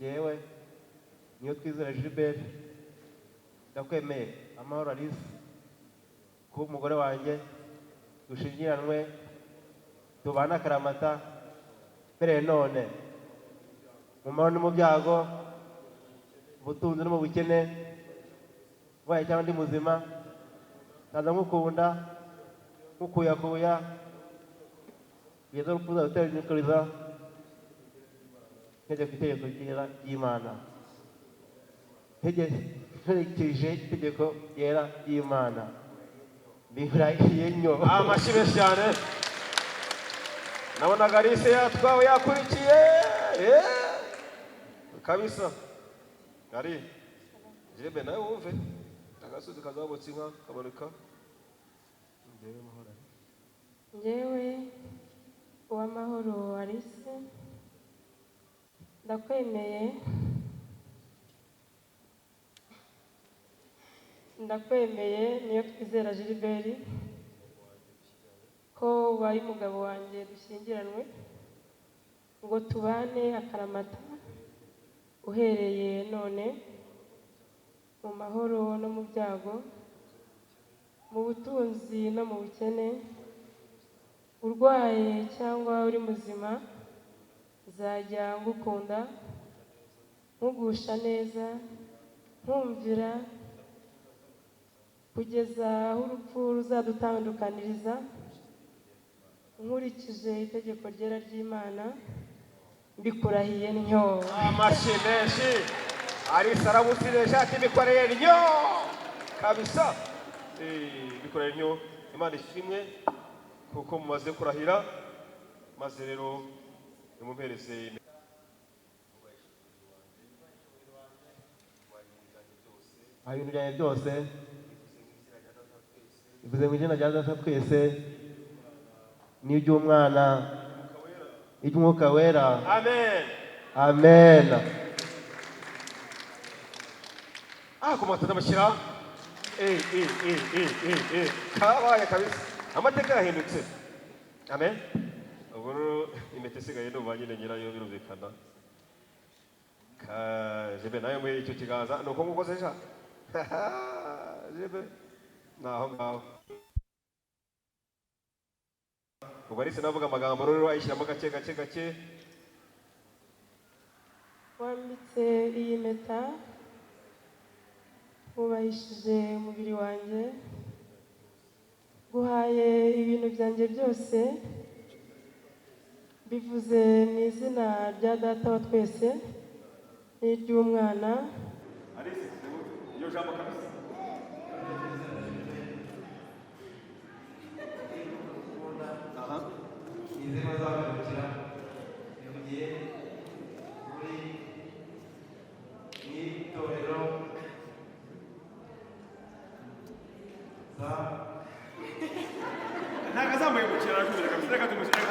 yewe niyo twizera Gilbert ndakwemeye Amahoro Alice kuba umugore wanjye dushingiranwe tubana akaramata mbere none mu mahoro no mu byago ubutunzi no mu bukene waye cyangwa ndi muzima ndaza nkukunda nkukuyakuya kugeza urupfu uzarutera inyikuriza ntegeka itegeko ryera ry'Imana nkurikije itegeko ryera ry'Imana bihurahiye nyo amashyi menshi cyane nabonaga Alice yatwawe yakurikiye kabisa ari jebe nawe wumve agasozi kazabutse inka kaboneka njyewe Uwamahoro Alice ndakwemeye niyo twizera Gilbert ko ubaye umugabo wanjye dushyingiranwe ngo tubane akaramata uhereye none mu mahoro no mu byago mu butunzi no mu bukene urwaye cyangwa uri muzima nzajya ngukunda nkugusha neza nkumvira kugeza aho urupfu ruzadutandukaniriza nkurikije itegeko ryera ry'Imana mbikurahiye ntyo amashyi menshi Alice arabusireje ati bikoreye ntyo kabisa bikoreye ntyo Imana ishimwe kuko mumaze kurahira maze rero nimumpereze ibintu byanjye byose bivuze mu izina rya Data twese n'iby'Umwana n'iby'Umwuka wera amen amen kumata n'amashyira kabaye kabisa amateka yahindutse amen ubwo rero impeta isigaye ndumva nyine nyirayo birumvikana jebe nawe muri icyo kiganza ni uko nguko seja jebe naho ngaho ubwo Alice navuga amagambo rero ayishyiramo gake gake gake wambitse iyi mpeta wubahishije umubiri wanjye guhaye ibintu byanjye byose bivuze mu izina rya Data wa twese n'iry'Umwana Alice iyo jambo kabisa inzego z'abagarukira yavugiye muri itorero ntabwo azamuye mu kiraro cy'umuriro kabisa reka tumushyire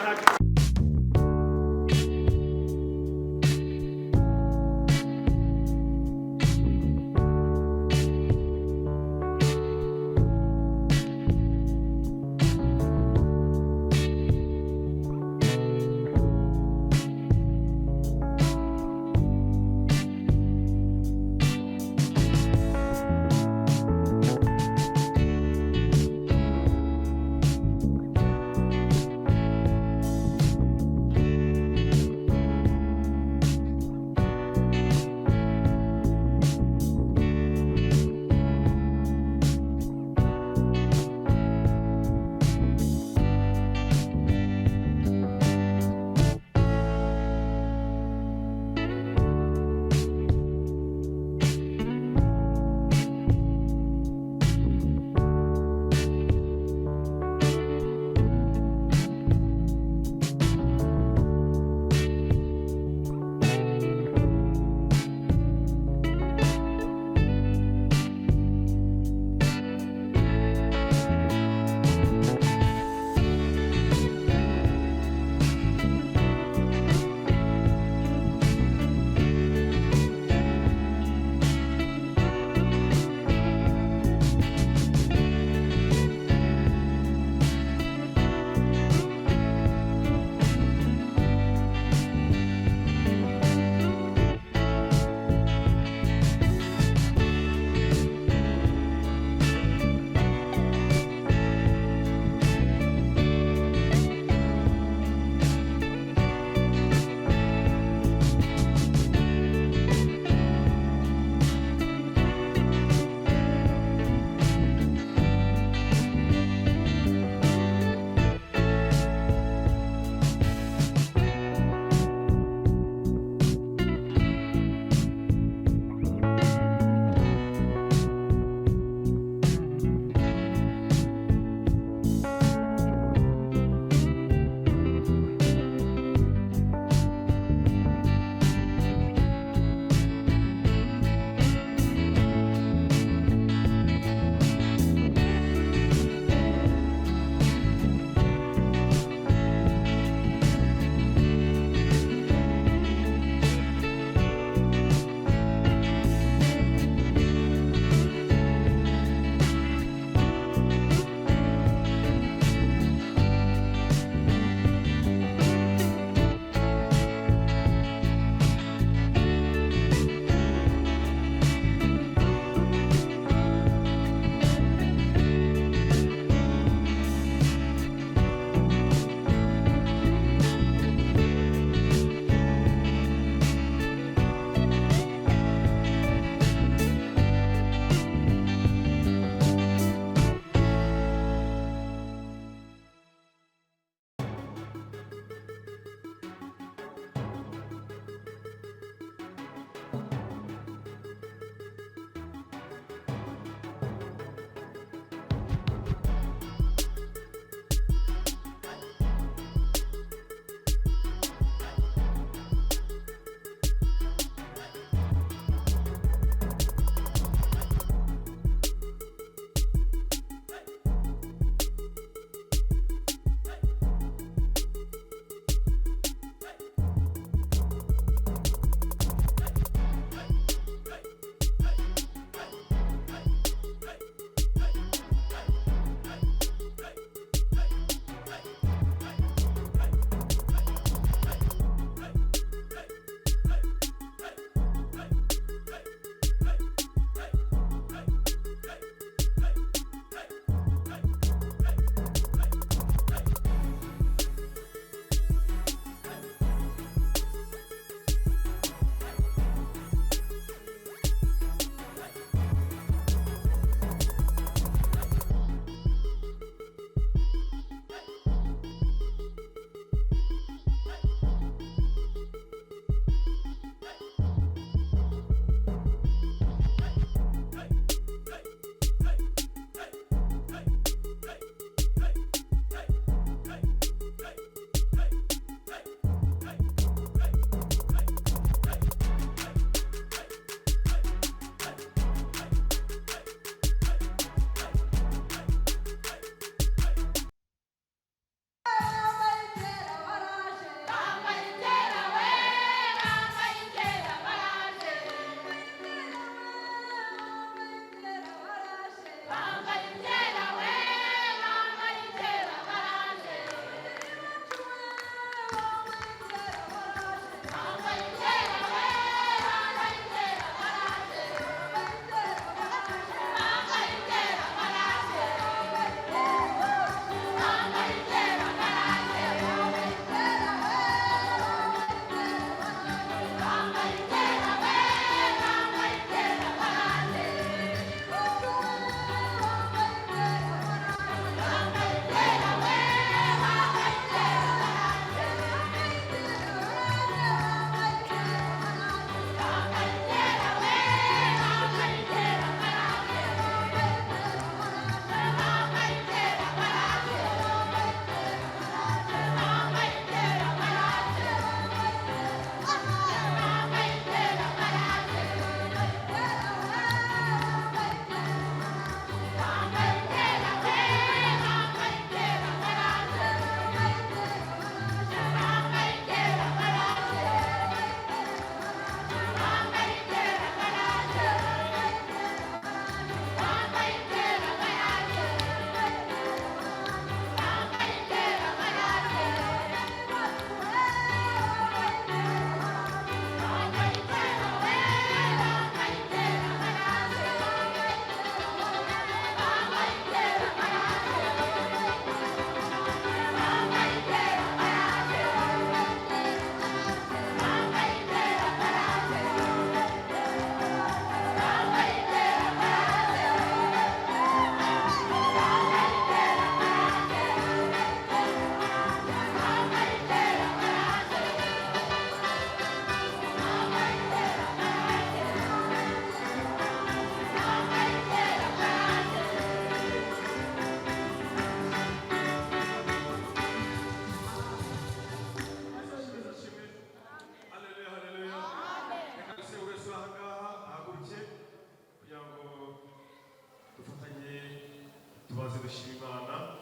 dushima Imana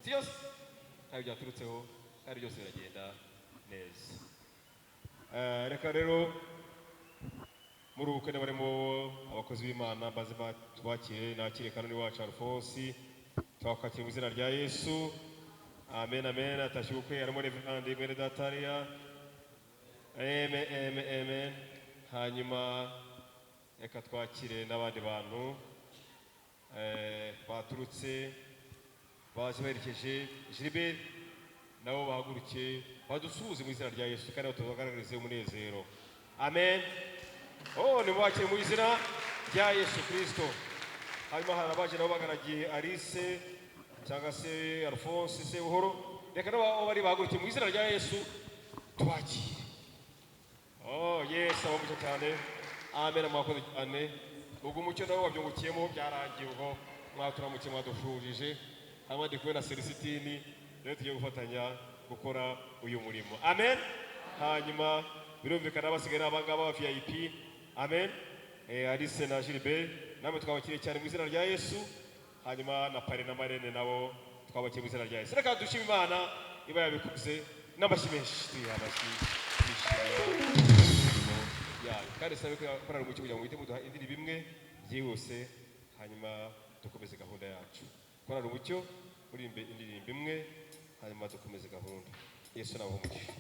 byose ntabwo byaturutseho kandi byose biragenda neza. Reka rero muri ubu bukwe barimo abakozi b'Imana baze tubakire, nakire kanoni wacu Alphonse twakakira mu izina rya Yesu. Amen amen. Atashye ubukwe harimo Reverend Mwene Dataria. Amen amen amen. Hanyuma reka twakire n'abandi bantu baturutse baje berekeje Gilbert nabo bahaguruke badusuhuze mu izina rya Yesu kandi tubagaragarize umunezero. Amen. Ni mwakire mu izina rya Yesu Kristo. Hanyuma hari abaje nabo bagaragiye Alice cyangwa se Alphonse se buhoro, reka nabo bari bahaguruke mu izina rya Yesu tubakire. Yes, abamucyo cyane. Amen, amakoze cyane. Ubwo umucyo nabo wabyungukiyemo byarangiye ubwo mwaturamutse mwadushujije. Hanyuma ndi kumwe na Celestine rero tugiye gufatanya gukora uyu murimo. Amen. Hanyuma birumvikana abasigaye n'abangaba ba VIP. Amen. Alice na Gilbert namwe twabakiriye cyane mu izina rya Yesu. Hanyuma na Pare na Marene nabo twabakiriye mu izina rya Yesu. Reka dushime Imana iba yabikuze n'amashimeshi kandi sabe ko yakorana mu kugira ngo wite muduha indiri bimwe byihuse hanyuma dukomeze gahunda yacu. Korana umucyo muri indirimbo imwe hanyuma dukomeze gahunda. Yesu nawe umugisha.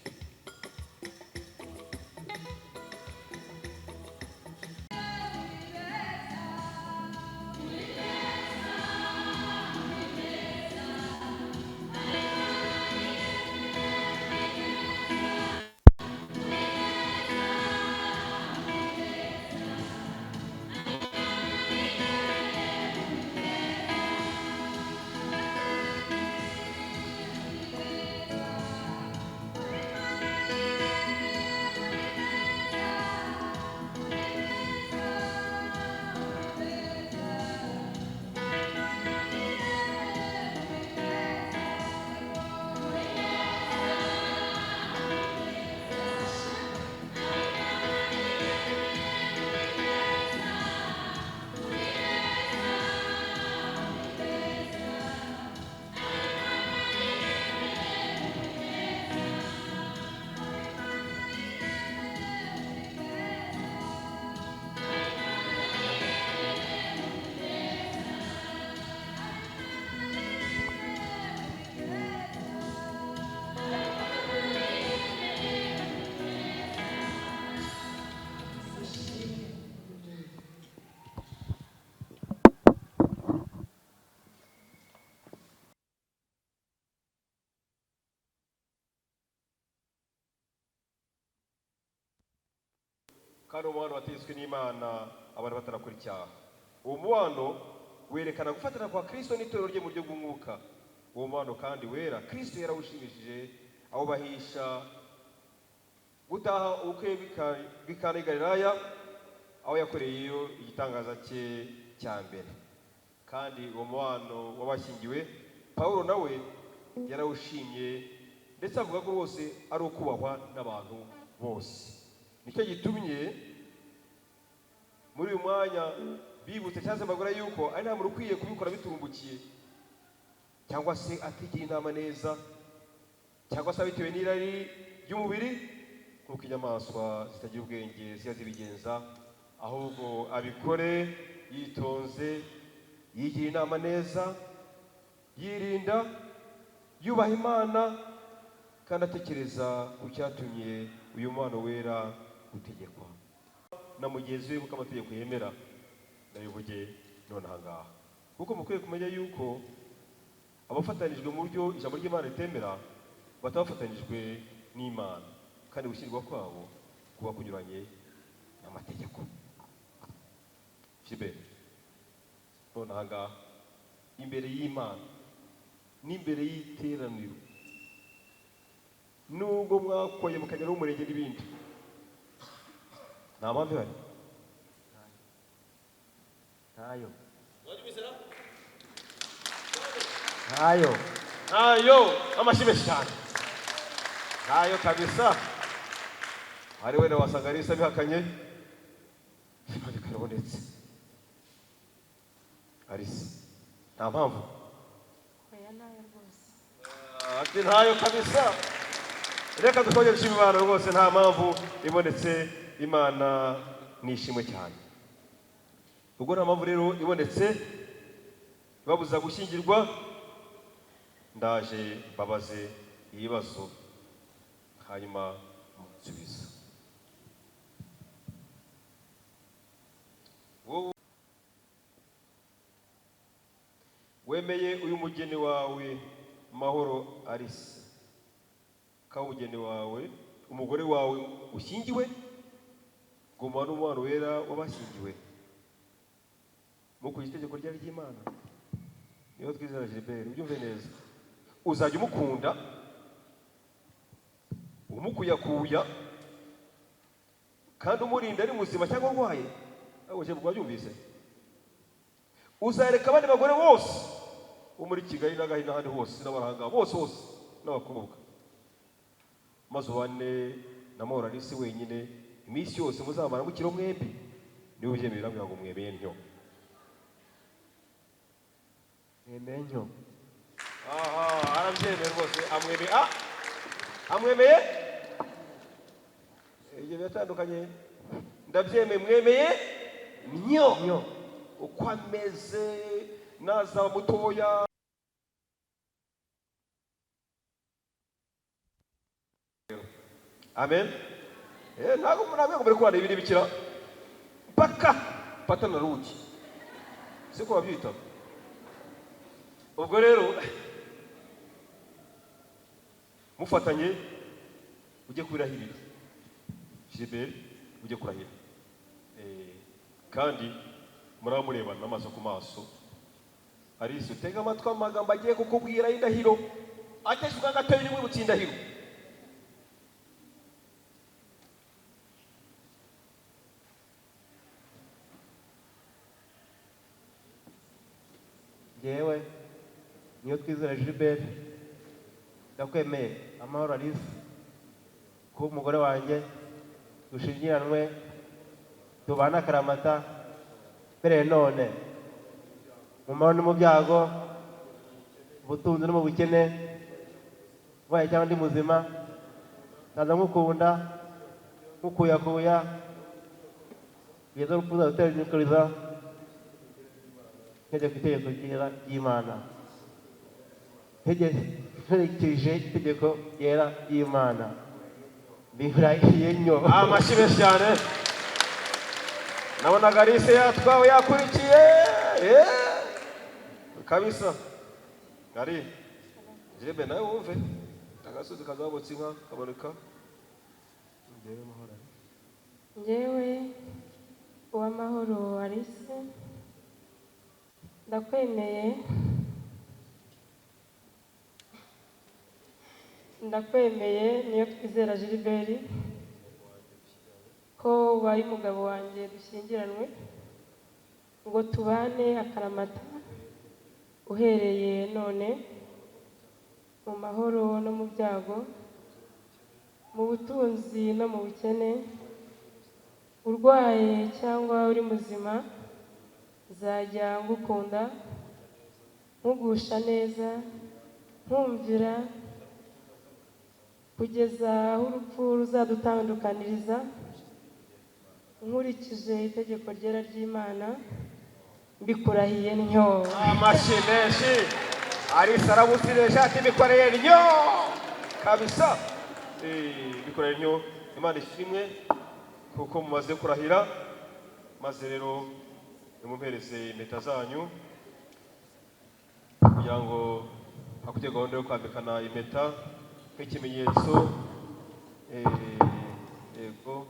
Kandi umubano wategetswe n'Imana abantu batarakora icyaha. Uwo mubano werekana gufatana kwa Kristo n'itorero rye mu buryo bw'umwuka. Uwo mubano kandi wera Kristo yarawushimishije awubahisha gutaha ubukwe bw'Ikana Galilaya aho yakoreyeyo igitangaza cye cya mbere. Kandi uwo mubano wabashyingiwe Pawulo nawe yarawushimye ndetse avuga ko bose ari ukubahwa n'abantu bose. Nicyo gitumye muri uyu mwanya bibutse cyangwa bagura yuko ari nta muntu ukwiye kubikora biturumbukiye cyangwa se atigira inama neza cyangwa se bitewe n'irari ry'umubiri nk'uko inyamaswa zitagira ubwenge ziba zibigenza, ahubwo abikore yitonze yigira inama neza yirinda yubaha Imana kandi atekereza ku cyatumye uyu mwana wera gutegekwa na mugenzi we kuko amategeko yemera ndabivuge none ahangaha, kuko mukwiye kumenya yuko abafatanijwe mu buryo ijambo ry'Imana ritemera batabafatanijwe n'Imana kandi gushyirwa kwabo kuba kunyuranye n'amategeko. Gilbert none ahangaha imbere y'Imana n'imbere y'iteraniro nubwo mwakoye mukajya no murenge n'ibindi nta mpamvu ihari ntayo amashimeshi cyane ntayo kabisa. Hari wenda wasanga Alisa bihakanye Imana ikarabonetse. Alisa nta mpamvu ati ntayo kabisa. Reka dukongere dushima Imana rwose, nta mpamvu ibonetse. Imana nishimwe cyane. Ubwo nta mpamvu rero ibonetse babuza gushyingirwa, ndaje babaze ibibazo hanyuma munsubiza. Wemeye uyu mugeni wawe Mahoro Alice ka umugeni wawe, umugore wawe ushyingiwe, guma n'umwana wera wabashyingiwe mukurikije itegeko ry'Imana. Niyo twizera Gilbert, ubyumve neza. Uzajya umukunda, umukuyakuya, kandi umurinda ari muzima cyangwa urwaye. Abo je bwabyumvise. Uzareka abandi bagore bose muri Kigali n'agahina handi hose n'abaranga bose n'abakobwa, maze ubane na Mahoro Alice wenyine iminsi yose muzamara mukiro mwembi. Niwe ubyemera ngo mwemeye ntyo. Emenyo. Aha, arabyemeye rwose, amwemeye. Ibyo bitandukanye. Ndabyemeye, mwemeye ntyo. Uko ameze naza mutoya. Amen. Ntabwo muri kubana ibiri bikira paka patana ruki, siko babyita. Ubwo rero mufatanye ujye kurahirira Gilbert, ujye kurahira kandi muramurebana amaso ku maso. Alice utega amatwi amagambo agiye kukubwira y'indahiro, ateshuka gatoya nimwe butsindahiro. Yewe niyo twizera Gilbert, ndakwemeye Amahoro Alice kuba umugore wanjye, dushingiranwe, tubana akaramata mbere none, mu mahoro no mu byago, ubutunzi no mu bukene, waye cyangwa ndi muzima, naza nkukunda, nkukuyakuya, kugeza urupfu uzarutera ntegeka itegeko ry'Imana, ntegekeje itegeko ryera ry'Imana. Bihurahiye nnyo. Amashyi menshi cyane. Nabonaga Alice yatwawe yakurikiye kabisa. Ari Gilbert nawe wumve agasozi kazabotse inka kaboneka. Njyewe Uwamahoro Alice, ndakwemeye niyo twizera Gilbert ko ubaye umugabo wanjye dushyingiranwe, ngo tubane akaramata uhereye none, mu mahoro no mu byago, mu butunzi no mu bukene, urwaye cyangwa uri muzima, nzajya ngukunda, nkugusha neza, nkumvira, kugeza aho urupfu ruzadutandukaniriza, nkurikije itegeko ryera ry'Imana, mbikurahiye ntyo. Amashyi menshi. Alice arabusireje ati bikoreye ntyo kabisa. Bikoreye ntyo. Imana ishimwe kuko mumaze kurahira, maze rero nimumpereze impeta zanyu kugira ngo hakujye gahunda yo kwambikana impeta nk'ikimenyetso. Yego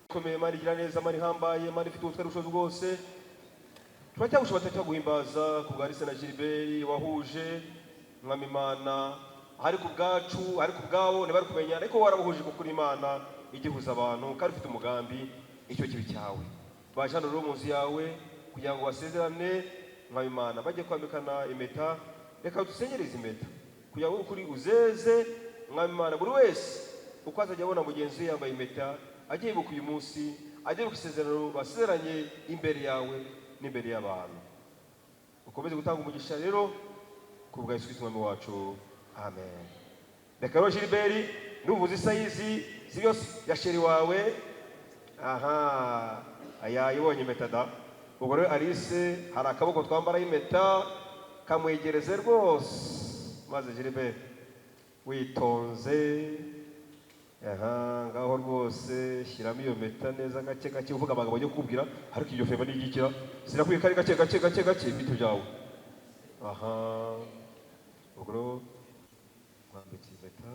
komeye, Imana igira neza, Imana ihambaye, Imana ifite ubutwari bushobozi bwose. Turacyagushoboye guhimbaza ku bwa Alice na Gilbert wahuje Mwami Imana, hari ku bwacu, hari ku bwabo ntibari kumenya, ariko warabuhuje kuko Imana igihuza abantu kandi ufite umugambi, icyo kibi cyawe. Baje hano rero mu nzu yawe kugira ngo basezerane Mwami Imana, bajye kwambikana impeta. Reka dusengereze impeta kugira ngo ukuri uzeze Mwami Imana, buri wese uko azajya abona mugenzi we yambaye impeta, agiye buka uyu munsi, agiye ku isezerano basezeranye imbere yawe n'imbere y'abantu. Ukomeze gutanga umugisha rero ku bwa Yesu Kristo Umwami wacu. amen. Reka rero Gilbert nuvuze isayizi si yose ya sheri wawe, aha aya ibonye impeta da. Ubwo rero Alice hari akaboko twambaraho impeta kamwegereze rwose, maze Gilbert witonze, aha ngaho rwose shyiramo iyo mpeta neza gake gake, uvuga amagambo yo kubwira, ariko iyo fema n'igikira sirakwiye kari gake gake gake gake ibintu byawe, aha. Ubwo rero mwambitse impeta,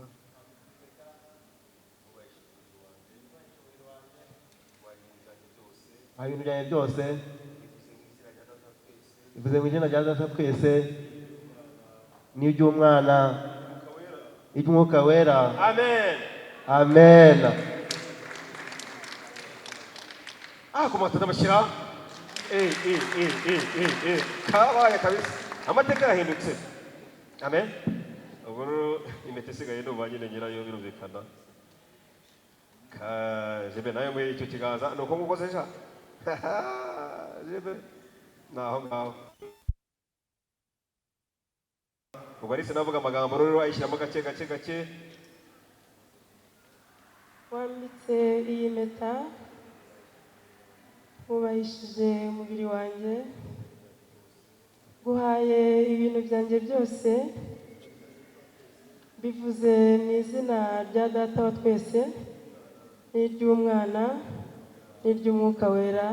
ibintu byanjye byose bivuze mu izina rya Data twese n'iby'Umwana n'iby'Umwuka Wera, amen. amen. Kumata n'amashyira kabaye kabisa, amateka yahindutse, amen. Ubwo rero impeta isigaye ndumva nyine nyirayo birumvikana. Jebe nawe muri icyo kiganza ni uko nguko se sha Jebe naho ngaho. Ubwo Alice navuga amagambo rero ayishyiramo gake gake gake. wambitse iyi mpeta wubahishije umubiri wanjye, guhaye ibintu byanjye byose, bivuze mu izina rya Data wa twese n'iry'Umwana n'iry'Umwuka Wera,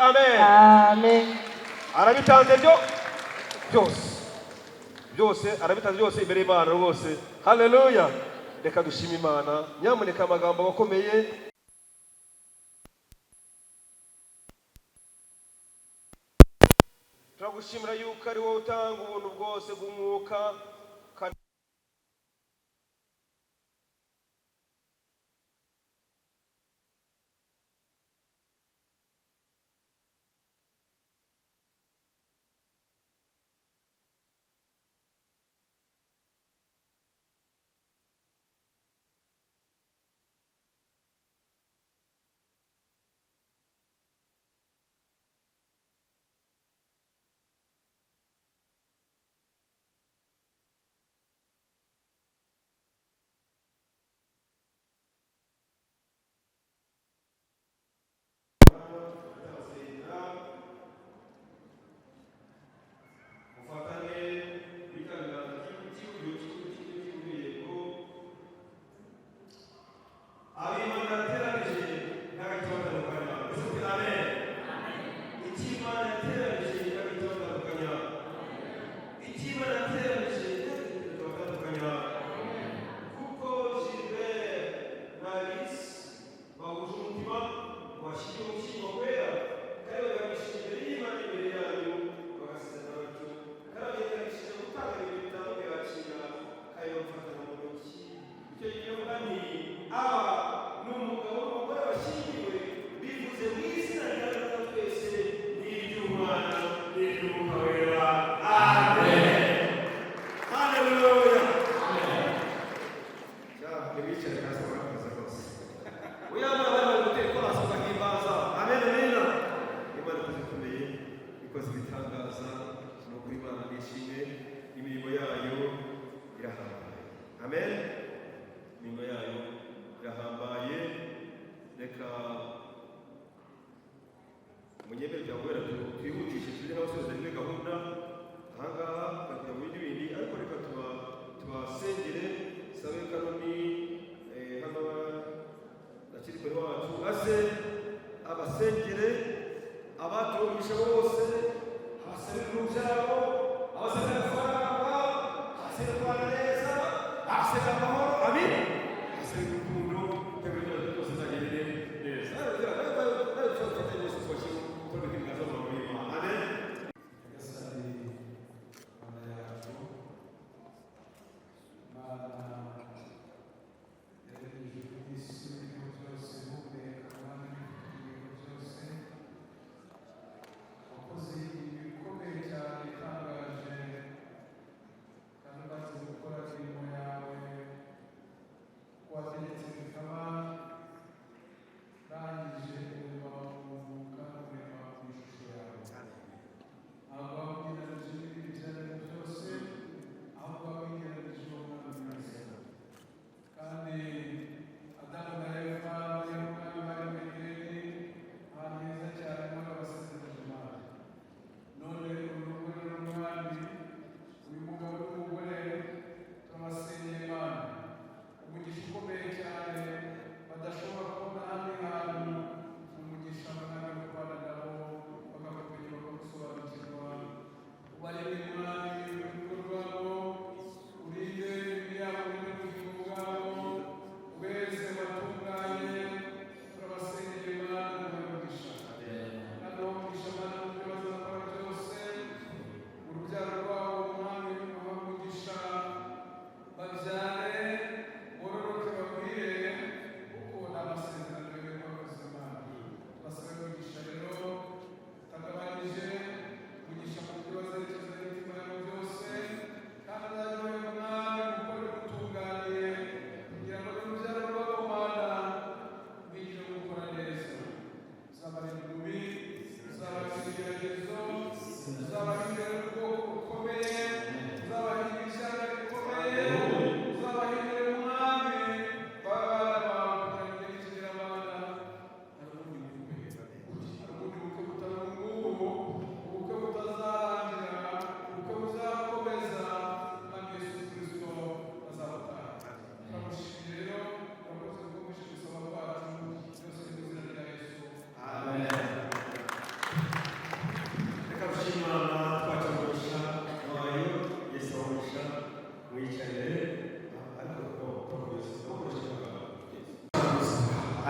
Amen. amen. Arabitanze byose arabitanze byose imbere y'Imana rwose, haleluya. Reka dushime Imana. Nyamuneka amagambo akomeye. Turagushimira yuko ari wowe utanga ubuntu bwose bw'umwuka, What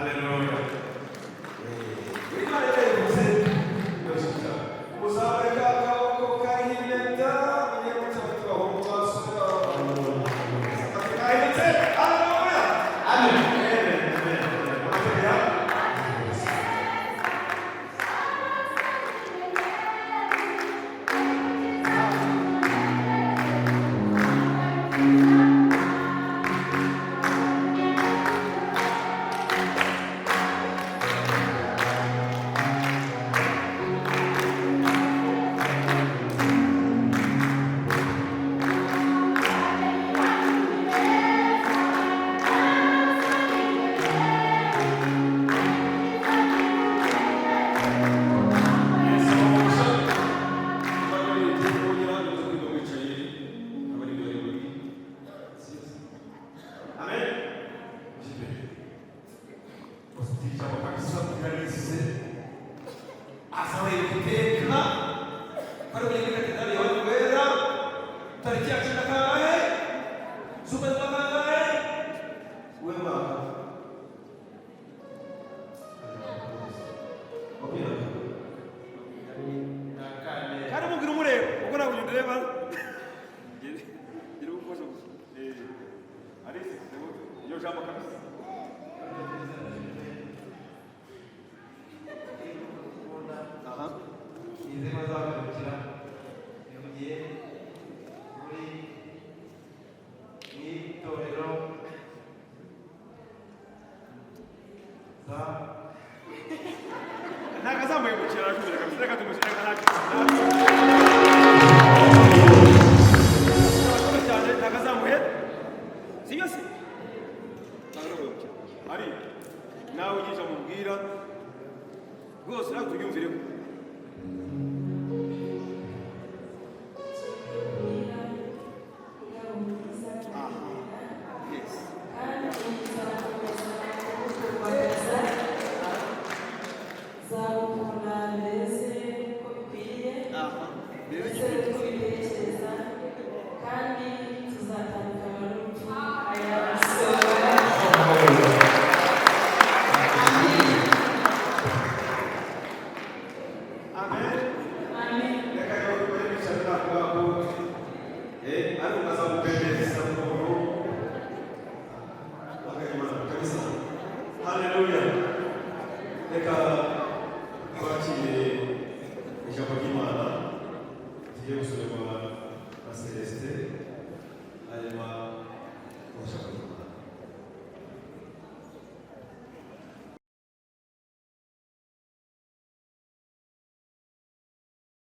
Haleluya. Imana yavuze yosita. Uzabeka akaboko kahindeta unyemutse abaho twasura. Kahindete. Haleluya. Amen. Celeste, además